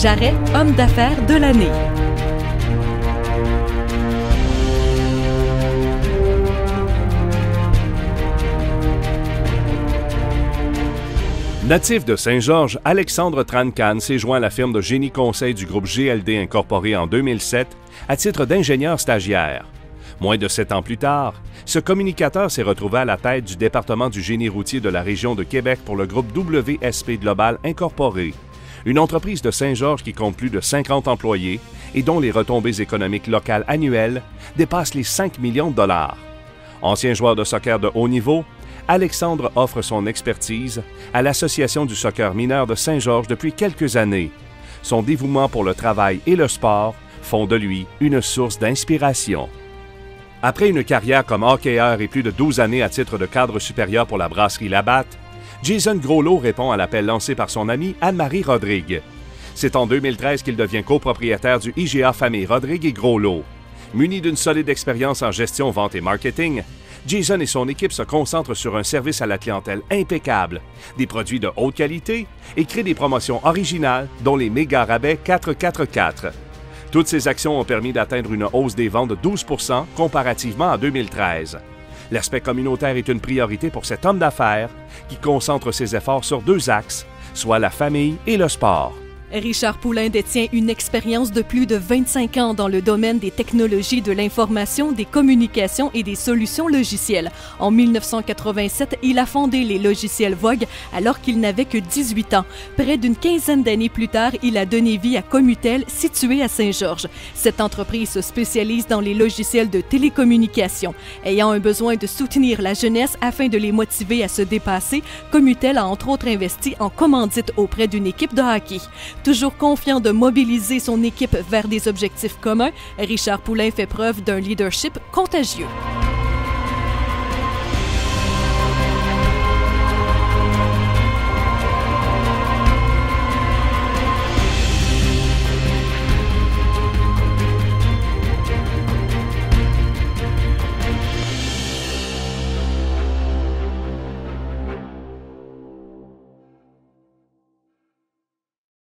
Jarret, homme d'affaires de l'année. Natif de Saint-Georges, Alexandre Trancan s'est joint à la firme de génie conseil du groupe GLD Incorporé en 2007 à titre d'ingénieur stagiaire. Moins de 7 ans plus tard, ce communicateur s'est retrouvé à la tête du département du génie routier de la région de Québec pour le groupe WSP Global Incorporé, une entreprise de Saint-Georges qui compte plus de 50 employés et dont les retombées économiques locales annuelles dépassent les 5 millions de dollars. Ancien joueur de soccer de haut niveau, Alexandre offre son expertise à l'Association du soccer mineur de Saint-Georges depuis quelques années. Son dévouement pour le travail et le sport font de lui une source d'inspiration. Après une carrière comme hockeyeur et plus de 12 années à titre de cadre supérieur pour la brasserie Labatt, Jason Groslot répond à l'appel lancé par son amie Anne-Marie Rodrigue. C'est en 2013 qu'il devient copropriétaire du IGA Famille Rodrigue et Groslot. Muni d'une solide expérience en gestion, vente et marketing, Jason et son équipe se concentrent sur un service à la clientèle impeccable, des produits de haute qualité et créent des promotions originales, dont les méga rabais 444. Toutes ces actions ont permis d'atteindre une hausse des ventes de 12 % comparativement à 2013. L'aspect communautaire est une priorité pour cet homme d'affaires qui concentre ses efforts sur 2 axes, soit la famille et le sport. Richard Poulain détient une expérience de plus de 25 ans dans le domaine des technologies de l'information, des communications et des solutions logicielles. En 1987, il a fondé les logiciels Vogue alors qu'il n'avait que 18 ans. Près d'une quinzaine d'années plus tard, il a donné vie à Commutel, situé à Saint-Georges. Cette entreprise se spécialise dans les logiciels de télécommunications. Ayant un besoin de soutenir la jeunesse afin de les motiver à se dépasser, Commutel a entre autres investi en commandite auprès d'une équipe de hockey. Toujours confiant de mobiliser son équipe vers des objectifs communs, Richard Poulain fait preuve d'un leadership contagieux.